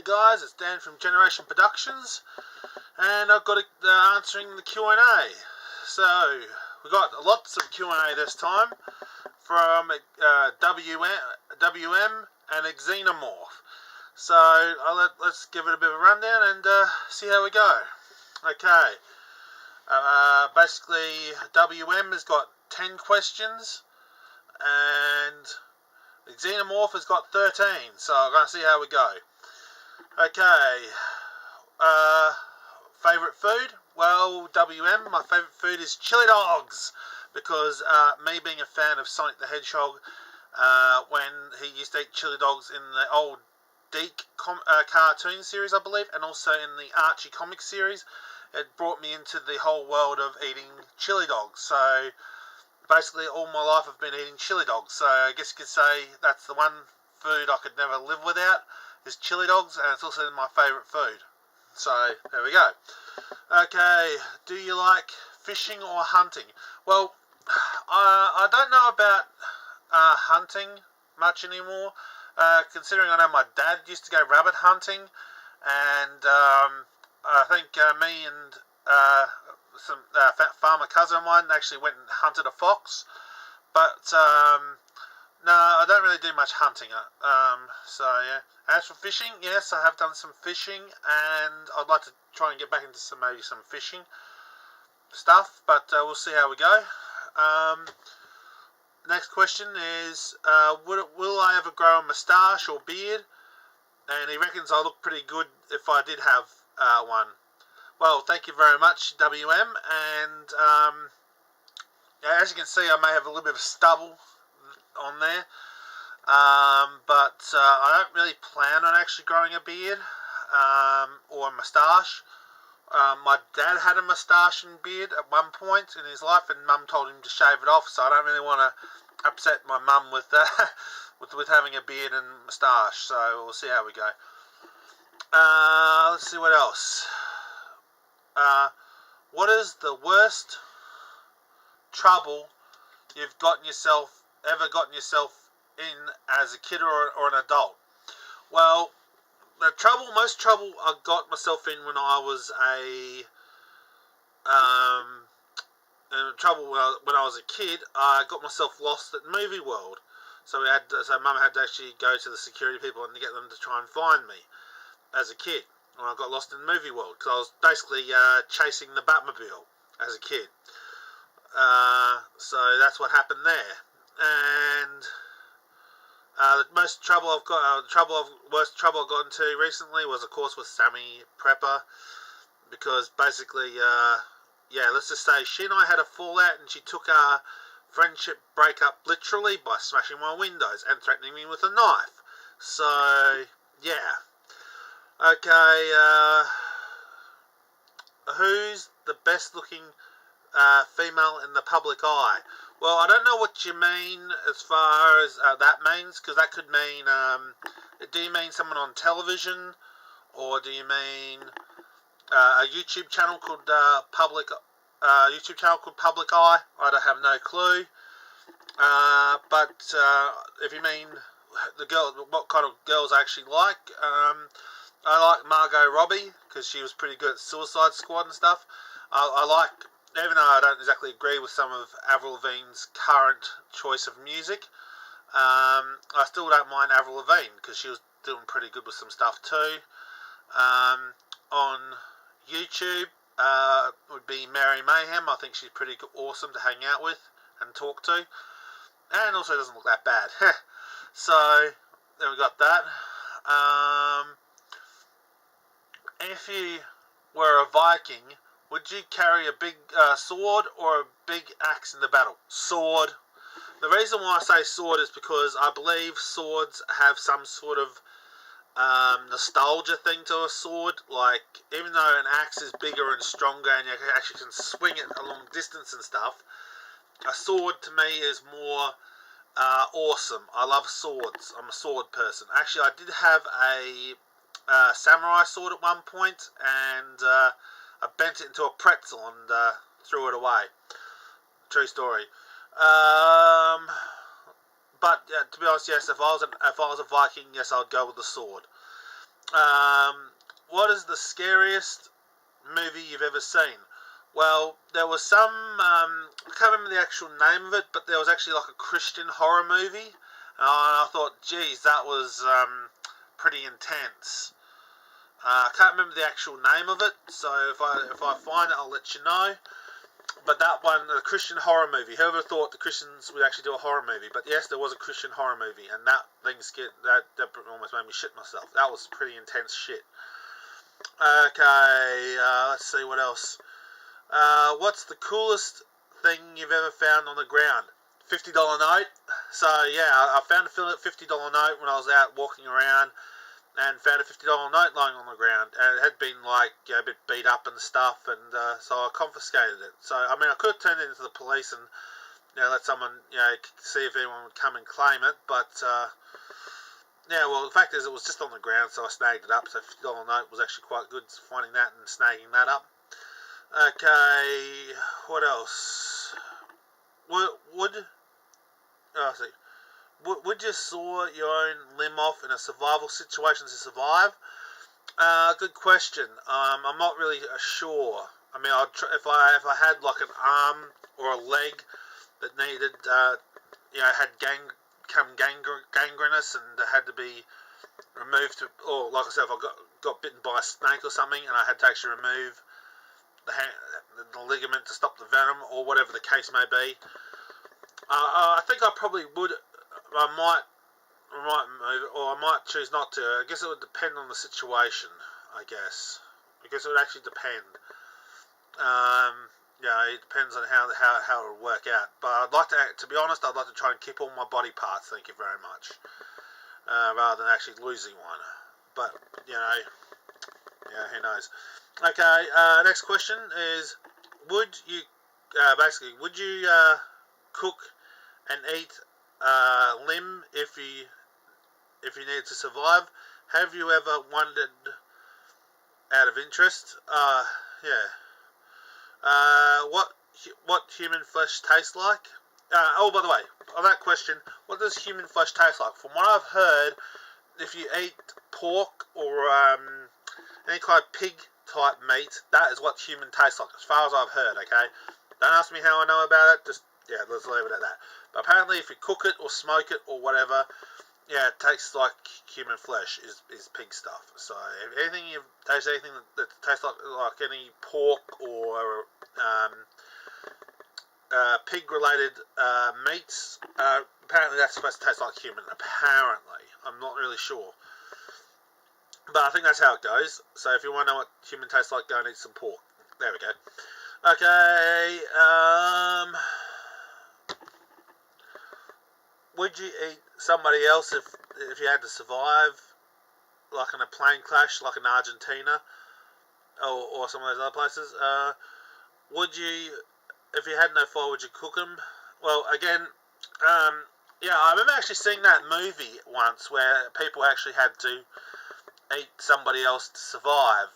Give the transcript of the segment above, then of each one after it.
guys, it's Dan from Generation Productions, and I've got answering the Q&A. So we got lots of Q&A this time from WM and Xenomorph. So let's give it a bit of a rundown and see how we go. Okay, basically WM has got 10 questions and Xenomorph has got 13, so I'm going to see how we go. Okay, favourite food? Well, WM, my favourite food is chili dogs, because me being a fan of Sonic the Hedgehog, when he used to eat chili dogs in the old Deke cartoon series, I believe, and also in the Archie comic series, it brought me into the whole world of eating chili dogs. So basically all my life I've been eating chili dogs, so I guess you could say that's the one food I could never live without, is chili dogs, and it's also my favourite food. So there we go. Okay, do you like fishing or hunting? Well, I don't know about hunting much anymore, considering I know my dad used to go rabbit hunting, and I think me and some farmer cousin of mine actually went and hunted a fox, but no, I don't really do much hunting. So yeah. As for fishing, yes, I have done some fishing, and I'd like to try and get back into some fishing stuff, but we'll see how we go. Next question is, will I ever grow a moustache or beard? And he reckons I look pretty good if I did have one. Well, thank you very much, WM, and as you can see, I may have a little bit of stubble on there, but I don't really plan on actually growing a beard or a moustache. My dad had a moustache and beard at one point in his life, and Mum told him to shave it off, so I don't really want to upset my mum with with having a beard and moustache, so we'll see how we go. Let's see what else. What is the worst trouble you've ever gotten yourself in as a kid or an adult? Well, most trouble I got myself in when I was when I was a kid. I got myself lost at Movie World, so Mum had to actually go to the security people and to get them to try and find me as a kid. When I got lost in Movie World, because I was basically chasing the Batmobile as a kid. So that's what happened there. And the worst trouble I've got into recently was, of course, with Sammy Prepper, because basically, let's just say she and I had a fallout, and she took our friendship breakup literally by smashing my windows and threatening me with a knife. So yeah. Okay, who's the best looking female in the public eye? Well, I don't know what you mean as far as that means, because that could mean, do you mean someone on television, or do you mean a YouTube channel called Public Eye? I don't have no clue. But if you mean what kind of girls I actually like, I like Margot Robbie, because she was pretty good at Suicide Squad and stuff. I like, even though I don't exactly agree with some of Avril Lavigne's current choice of music, I still don't mind Avril Lavigne, because she was doing pretty good with some stuff too. On YouTube would be Mary Mayhem. I think she's pretty awesome to hang out with and talk to, and also doesn't look that bad. So there we got that. If you were a Viking, would you carry a big sword or a big axe in the battle? Sword. The reason why I say sword is because I believe swords have some sort of nostalgia thing to a sword. Like, even though an axe is bigger and stronger and you actually can swing it a long distance and stuff, a sword to me is more awesome. I love swords. I'm a sword person. Actually, I did have a samurai sword at one point, and I bent it into a pretzel and threw it away. True story. But to be honest, yes, if I was a Viking, yes, I'd go with the sword. What is the scariest movie you've ever seen? Well, there was some, I can't remember the actual name of it, but there was actually like a Christian horror movie. And I thought, geez, that was pretty intense. I can't remember the actual name of it, so if I find it, I'll let you know. But that one, the Christian horror movie, whoever thought the Christians would actually do a horror movie? But yes, there was a Christian horror movie, and that thing that almost made me shit myself. That was pretty intense shit. Okay, let's see what else. What's the coolest thing you've ever found on the ground? $50 note. So yeah, I found a $50 note when I was out walking around, and found a $50 note lying on the ground, and it had been like a bit beat up and stuff, and so I confiscated it. So I mean, I could have turned it into the police and let someone see if anyone would come and claim it, but yeah, well, the fact is it was just on the ground, so I snagged it up. So $50 note was actually quite good, finding that and snagging that up. Okay, what else? Would you saw your own limb off in a survival situation to survive? Good question. I'm not really sure. I mean, if I had like an arm or a leg that needed, had become gangrenous and had to be removed, or like I said, if I got bitten by a snake or something, and I had to actually remove the ligament to stop the venom, or whatever the case may be, I think I probably would. I might move it, or I might choose not to. I guess it would depend on the situation. I guess it would actually depend. It depends on how it would work out. But I'd like to be honest, I'd like to try and keep all my body parts. Thank you very much. Rather than actually losing one. But who knows? Okay. Next question is: would you cook and eat limb if you needed to survive? Have you ever wondered, out of interest? Yeah. What human flesh tastes like? By the way, on that question, what does human flesh taste like? From what I've heard, if you eat pork or any kind of pig type meat, that is what human tastes like, as far as I've heard. Okay, don't ask me how I know about it. Just let's leave it at that. But apparently, if you cook it or smoke it or whatever, it tastes like human flesh is pig stuff. So if you taste anything that tastes like any pork or pig-related meats, apparently that's supposed to taste like human. Apparently, I'm not really sure, but I think that's how it goes. So if you want to know what human tastes like, go and eat some pork. There we go. Okay. Would you eat somebody else if you had to survive, like in a plane crash, like in Argentina, or some of those other places? Would you, if you had no fire, would you cook them? Well, again, I remember actually seeing that movie once where people actually had to eat somebody else to survive.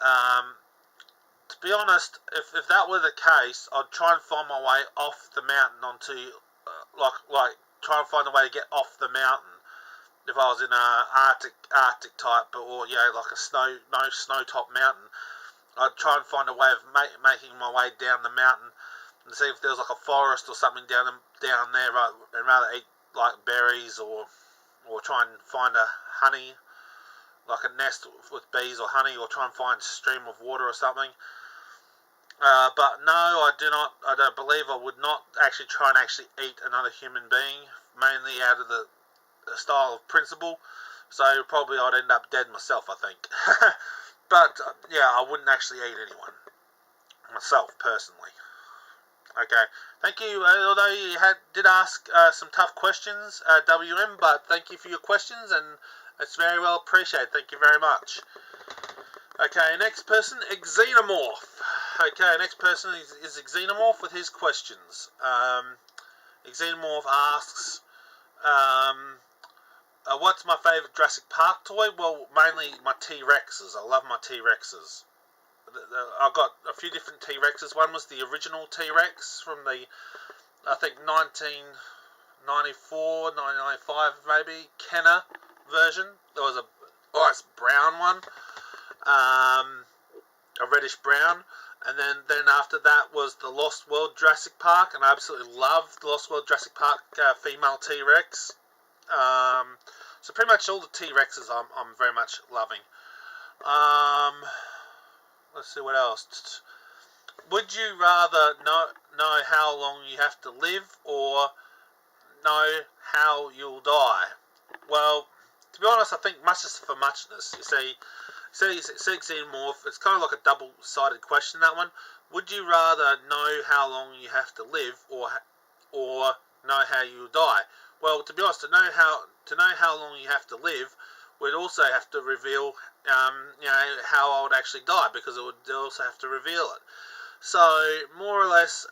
To be honest, if that were the case, I'd try and find my way off the mountain onto, like try and find a way to get off the mountain. If I was in a Arctic type, or like a snow top mountain, I'd try and find a way of making my way down the mountain and see if there was like a forest or something down there, and rather eat like berries or try and find a honey, like a nest with bees or honey, or try and find a stream of water or something. But no, I don't believe I would not actually try and actually eat another human being, mainly out of the style of principle. So probably I'd end up dead myself, I think. But I wouldn't actually eat anyone myself personally. Okay, thank you. Although you did ask some tough questions, WM, but thank you for your questions, and it's very well appreciated. Thank you very much. Okay, next person, Xenomorph. Okay, next person is Xenomorph with his questions. Xenomorph asks, what's my favourite Jurassic Park toy? Well, mainly my T-Rexes. I love my T-Rexes. I've got a few different T-Rexes. One was the original T-Rex from the, I think, 1994, 1995 maybe, Kenner version. There was a Oh, it's brown one. A reddish brown. And then after that was the Lost World Jurassic Park, and I absolutely loved the Lost World Jurassic Park female T-Rex. So pretty much all the T-Rexes I'm very much loving. Let's see what else. Would you rather know how long you have to live, or know how you'll die? Well, to be honest, I think muchness for muchness. You see, xenomorph, it's kind of like a double-sided question, that one. Would you rather know how long you have to live, or know how you'll die? Well, to be honest, to know how long you have to live, we'd also have to reveal, how I would actually die, because it would also have to reveal it. So, more or less,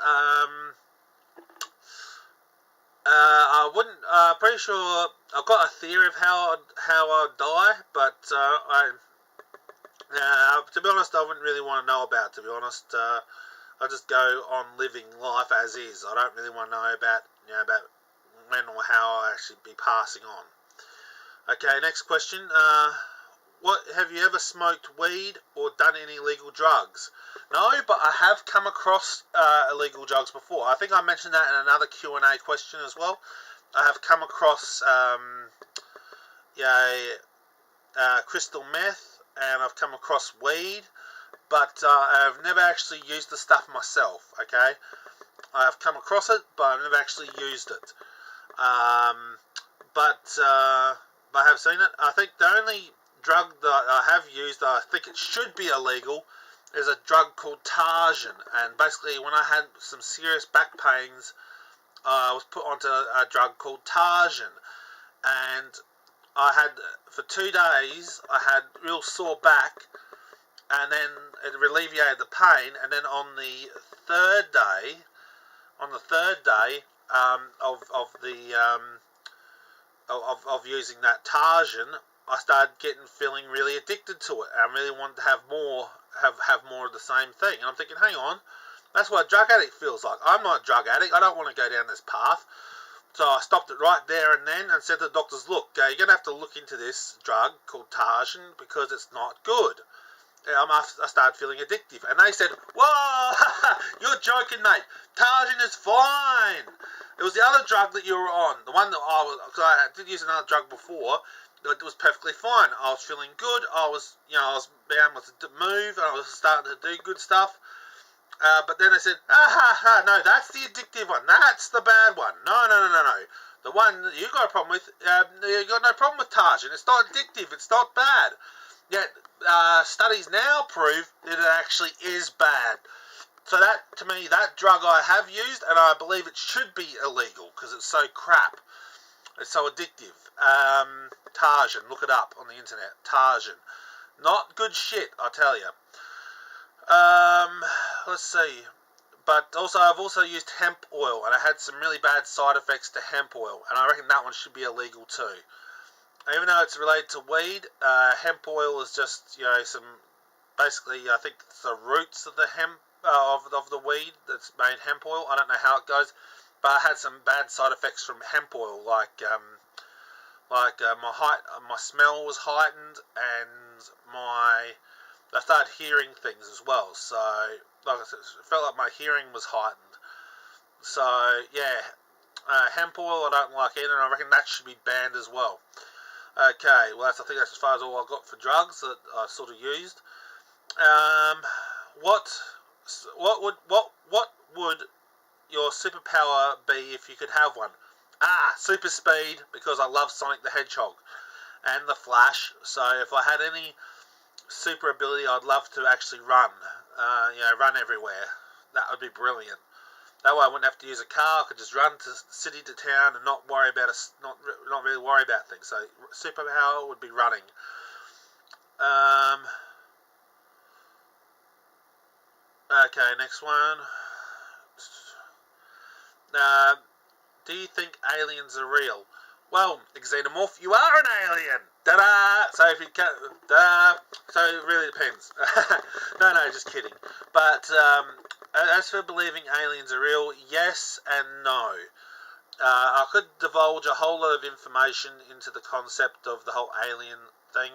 I wouldn't. Pretty sure I've got a theory of how I'd die, but to be honest, I wouldn't really want to know about it, to be honest. I just go on living life as is. I don't really want to know about when or how I'll actually be passing on. Okay, next question. What have you ever smoked weed or done any illegal drugs? No, but I have come across illegal drugs before. I think I mentioned that in another Q&A question as well. I have come across crystal meth, and I've come across weed, but I've never actually used the stuff myself. Okay, I have come across it, but I've never actually used it. But I have seen it. I think the only drug that I have used that I think it should be illegal is a drug called Tarjan, and basically when I had some serious back pains, I was put onto a drug called Tarjan, and I had, for 2 days, I had real sore back, and then it alleviated the pain, and then on the third day of using that Tarjan, I started feeling really addicted to it. I really wanted to have more of the same thing. And I'm thinking, hang on, that's what a drug addict feels like. I'm not a drug addict. I don't want to go down this path. So I stopped it right there and then and said to the doctors, look, you're going to have to look into this drug called Tarjan because it's not good. I started feeling addictive. And they said, whoa, you're joking, mate. Tarjan is fine. It was the other drug that you were on, the one that because I did use another drug before. It was perfectly fine. I was feeling good. I was being able to move, and I was starting to do good stuff. But then they said, no, that's the addictive one. That's the bad one. No. The one that you got a problem with, you got no problem with Tarjan. It's not addictive. It's not bad. Yet studies now prove that it actually is bad. So that, to me, that drug I have used, and I believe it should be illegal because it's so crap. It's so addictive. Tarjan, look it up on the internet. Tarjan. Not good shit, I tell you. Let's see. But I've also used hemp oil, and I had some really bad side effects to hemp oil, and I reckon that one should be illegal too. Even though it's related to weed, hemp oil is just, basically, I think it's the roots of the hemp, of the weed that's made hemp oil. I don't know how it goes, but I had some bad side effects from hemp oil, like my smell was heightened, and I started hearing things as well. So, like I said, it felt like my hearing was heightened. So, yeah, hemp oil I don't like either, and I reckon that should be banned as well. Okay, well, I think that's as far as all I got for drugs that I sort of used. What would your superpower be if you could have one? Super speed, because I love Sonic the Hedgehog and the Flash. So if I had any super ability, I'd love to actually run. Run everywhere. That would be brilliant. That way I wouldn't have to use a car. I could just run to city to town and not really worry about things. So superpower would be running. Okay, next one. Do you think aliens are real? Well, Xenomorph, you are an alien! Ta-da! So if you can, so it really depends. No, just kidding. But as for believing aliens are real, yes and no. I could divulge a whole lot of information into the concept of the whole alien thing,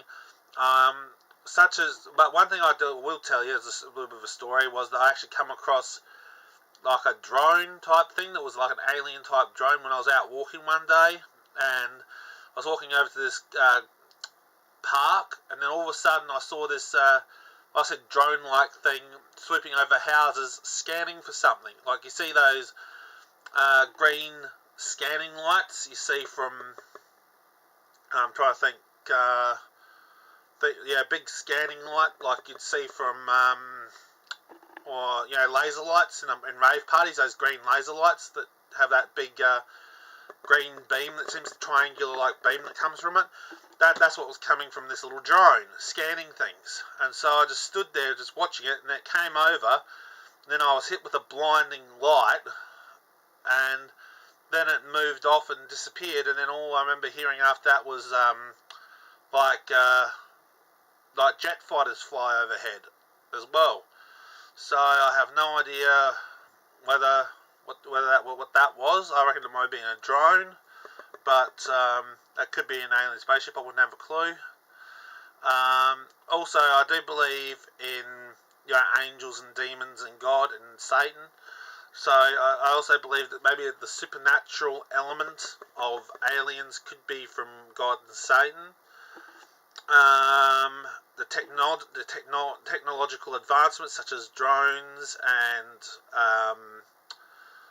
But one thing will tell you as a little bit of a story was that I actually come across like a drone type thing that was like an alien type drone when I was out walking one day, and I was walking over to this park, and then all of a sudden I saw this like I said, drone-like thing swooping over houses, scanning for something. Like you see those green scanning lights you see from. I'm trying to think. Big scanning light like you'd see from, or laser lights in rave parties. Those green laser lights that have that big green beam that seems triangular like beam that comes from it. That's what was coming from this little drone, scanning things. And so I just stood there just watching it, and it came over, and then I was hit with a blinding light, and then it moved off and disappeared, and then all I remember hearing after that was like jet fighters fly overhead as well. So I have no idea what that was. I reckon it might have been a drone, but that could be an alien spaceship. I wouldn't have a clue. Also, I do believe in angels and demons and God and Satan. So I also believe that maybe the supernatural element of aliens could be from God and Satan. The technological advancements such as drones and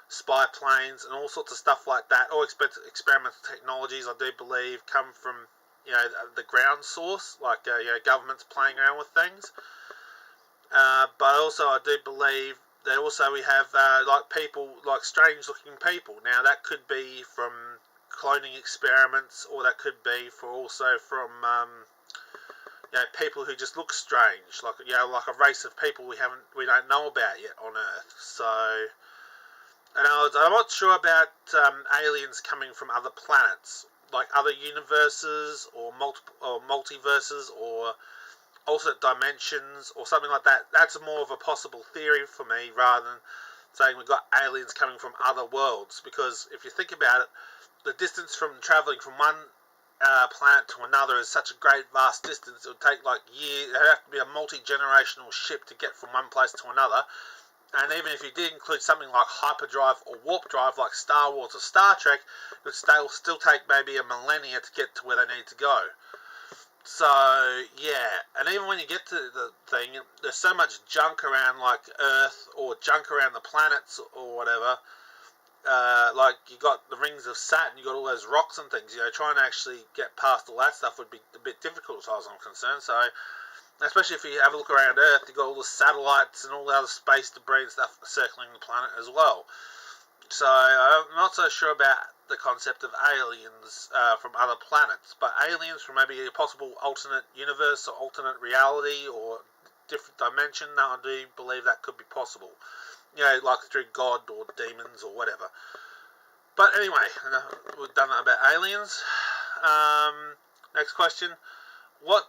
spy planes and all sorts of stuff like that, all experimental technologies, I do believe come from the ground source, like governments playing around with things. But also I do believe that also we have like people, like strange looking people. Now that could be from cloning experiments, or that could be from people who just look strange, like like a race of people we don't know about yet on Earth. So, and I'm not sure about aliens coming from other planets, like other universes or multiverses or alternate dimensions or something like that. That's more of a possible theory for me rather than saying we've got aliens coming from other worlds. Because if you think about it, the distance from traveling from one planet to another is such a great vast distance. It would take like years. It would have to be a multi-generational ship to get from one place to another. And even if you did include something like hyperdrive or warp drive like Star Wars or Star Trek, it would still take maybe a millennia to get to where they need to go. So yeah, and even when you get to the thing, there's so much junk around like Earth or junk around the planets or whatever. Like you got the rings of Saturn, you got all those rocks and things. Trying to actually get past all that stuff would be a bit difficult as far as I'm concerned. So, especially if you have a look around Earth, you got all the satellites and all the other space debris and stuff circling the planet as well. So I'm not so sure about the concept of aliens from other planets, but aliens from maybe a possible alternate universe or alternate reality or different dimension. I do believe that could be possible. Like through God or demons or whatever. But anyway, we've done that about aliens. Next question: What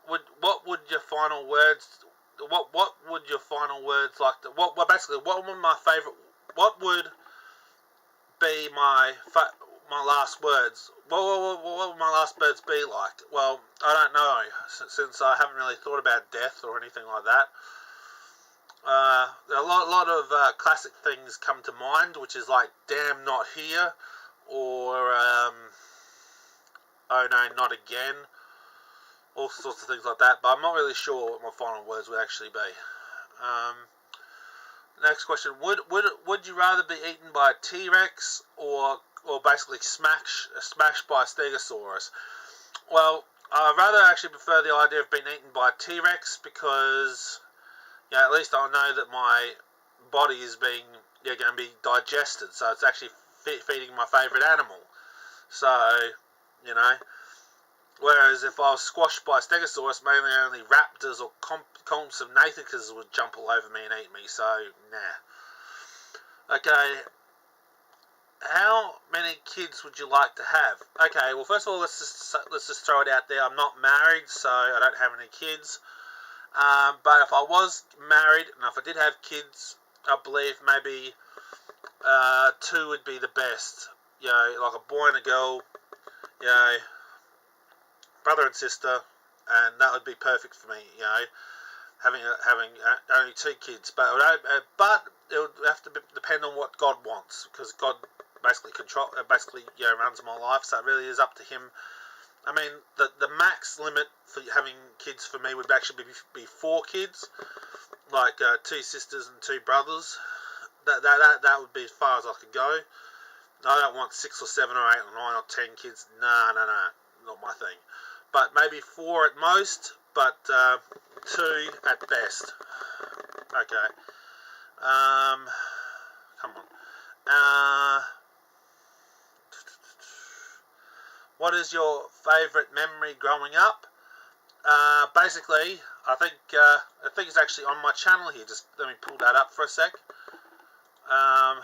would your final words? What would your final words like? What would my favorite? What would be my last words? What would my last words be like? Well, I don't know, since I haven't really thought about death or anything like that. A lot of classic things come to mind, which is like "damn, not here," or "oh no, not again," all sorts of things like that. But I'm not really sure what my final words would actually be. Next question: Would you rather be eaten by a T-Rex or basically smashed by a Stegosaurus? Well, I'd rather actually prefer the idea of being eaten by a T-Rex because at least I know that my body is being going to be digested, so it's actually feeding my favourite animal. So, whereas if I was squashed by a Stegosaurus, mainly only raptors or Compsognathus would jump all over me and eat me, so nah. Okay, how many kids would you like to have? Okay, well first of all, let's just throw it out there. I'm not married, so I don't have any kids. But if I was married and if I did have kids, I believe maybe 2 would be the best. Like a boy and a girl, brother and sister, and that would be perfect for me. You know, having only 2 kids, but it would have to depend on what God wants, because God basically runs my life, so it really is up to Him. I mean, the max limit for having kids for me would actually be 4 kids, like 2 sisters and 2 brothers. That would be as far as I could go. I don't want 6 or 7 or 8 or 9 or 10 kids. No, not my thing. But maybe 4 at most, but 2 at best. Okay. Come on. What is your favourite memory growing up? Basically, I think it's actually on my channel here. Just let me pull that up for a sec. Oh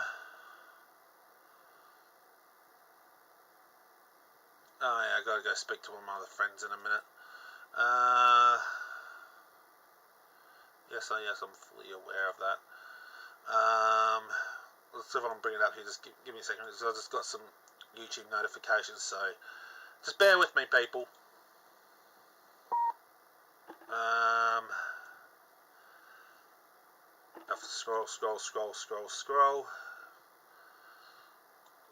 yeah, I gotta go speak to one of my other friends in a minute. Yes, I'm fully aware of that. Let's see if I can bring it up here. Just give me a second. I just got some YouTube notifications, so just bear with me, people. I have to scroll.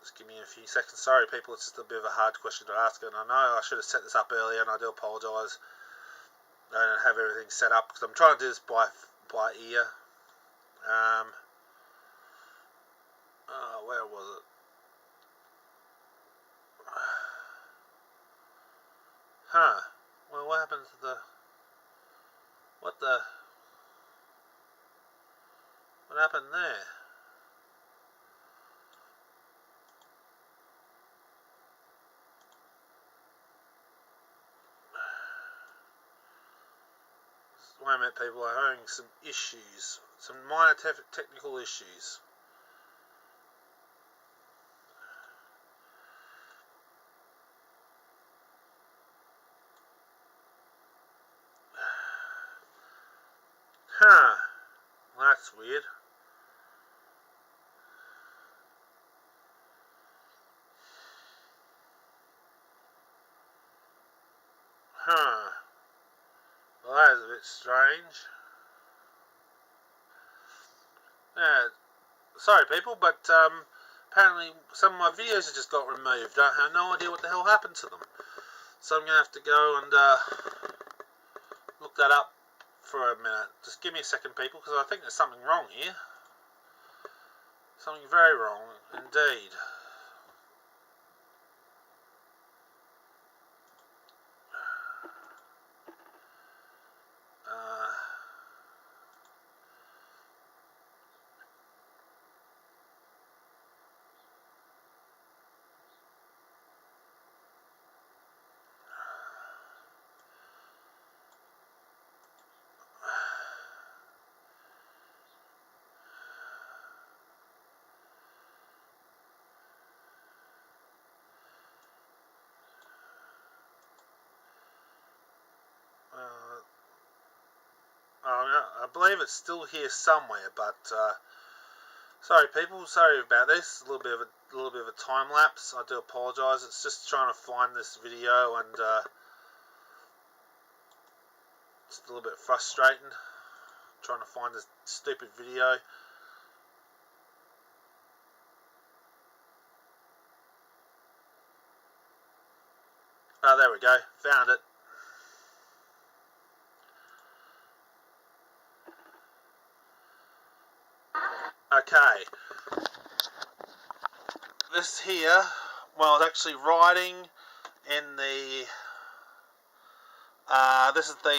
Just give me a few seconds. Sorry, people, it's just a bit of a hard question to ask, and I know I should have set this up earlier, and I do apologise. I don't have everything set up, because I'm trying to do this by ear. Where was it? Well, what happened to the... What happened there? Wait a minute, people, are having some issues. Some minor technical issues. Well, that's weird. Well, that is a bit strange. Yeah, sorry people, but apparently some of my videos have just got removed. I have no idea what the hell happened to them. So I'm going to have to go and look that up for a minute. Just give me a second, people, because I think there's something wrong here. Something very wrong indeed. I believe it's still here somewhere, but sorry people, sorry about this. A little bit of a time lapse. I do apologise. It's just trying to find this video, and it's a little bit frustrating trying to find this stupid video. Oh, there we go. Found it. Okay. This here, well, it's actually riding in the... this is the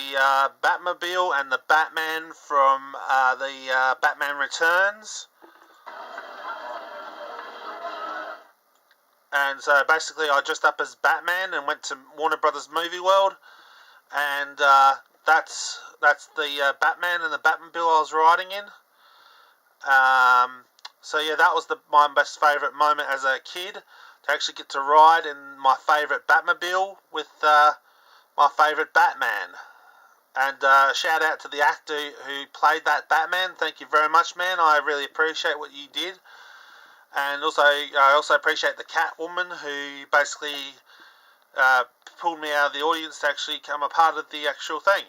Batmobile and the Batman from the Batman Returns. And so basically I dressed up as Batman and went to Warner Brothers Movie World. And that's the Batman and the Batmobile I was riding in. So yeah, that was my most favourite moment as a kid, to actually get to ride in my favourite Batmobile with my favourite Batman. And shout out to the actor who played that Batman. Thank you very much, man. I really appreciate what you did. And also, I also appreciate the Catwoman, who basically pulled me out of the audience to actually become a part of the actual thing.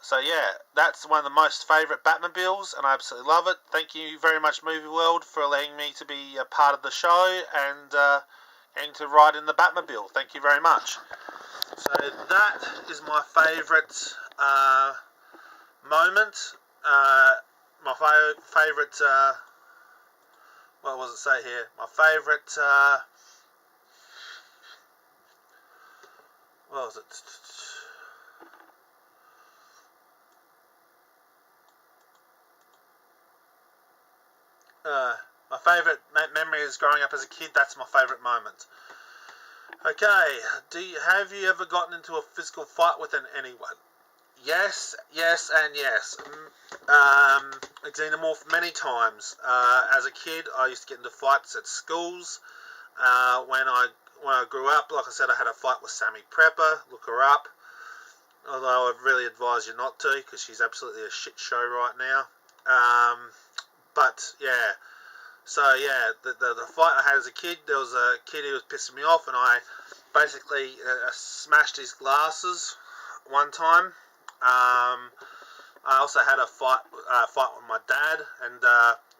So yeah, that's one of the most favourite Batmobiles, and I absolutely love it. Thank you very much, Movie World, for allowing me to be a part of the show and to ride in the Batmobile. Thank you very much. So that is my favourite moment. My favourite. What was it say here? My favourite. What was it? My favourite memory is growing up as a kid. That's my favourite moment. Okay, have you ever gotten into a physical fight with anyone? Yes, and yes. Xenomorph many times. As a kid, I used to get into fights at schools. When I grew up, like I said, I had a fight with Sammy Prepper. Look her up. Although I really advise you not to, because she's absolutely a shit show right now. But yeah. So yeah, the fight I had as a kid, there was a kid who was pissing me off, and I basically smashed his glasses one time. I also had a fight with my dad, and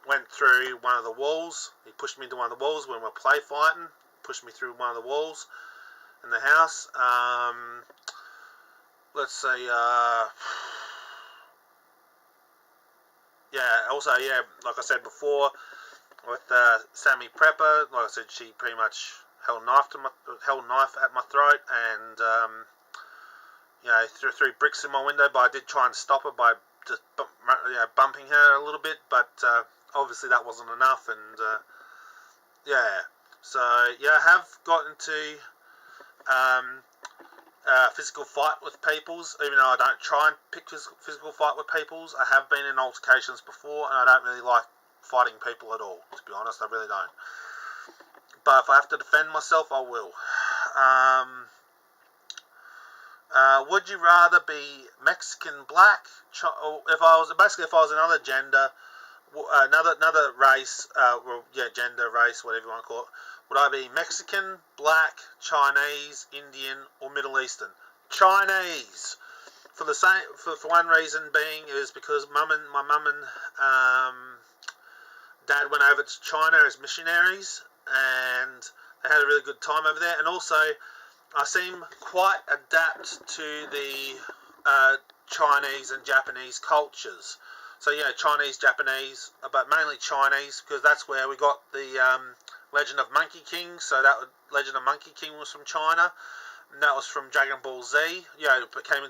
went through one of the walls. He pushed me into one of the walls when we were play fighting. Pushed me through one of the walls in the house. Let's see. Yeah. Also, yeah. Like I said before, with Sammy Prepper, like I said, she pretty much held knife at my throat, and threw bricks in my window. But I did try and stop her by just bumping her a little bit. But obviously that wasn't enough, and yeah. So yeah, I have got into physical fight with peoples, even though I don't try and pick physical fight with peoples. I have been in altercations before, and I don't really like fighting people at all, to be honest. I really don't. But if I have to defend myself, I will. Would you rather be Mexican, black, if I was another gender, another race, gender, race, whatever you want to call it, would I be Mexican, black, Chinese, Indian, or Middle Eastern? Chinese. For one reason being is because my mum and dad went over to China as missionaries, and they had a really good time over there. And also, I seem quite adapt to the Chinese and Japanese cultures. So yeah, Chinese, Japanese, but mainly Chinese, because that's where we got the Legend of Monkey King. So that Legend of Monkey King was from China, and that was from Dragon Ball Z. Yeah, it came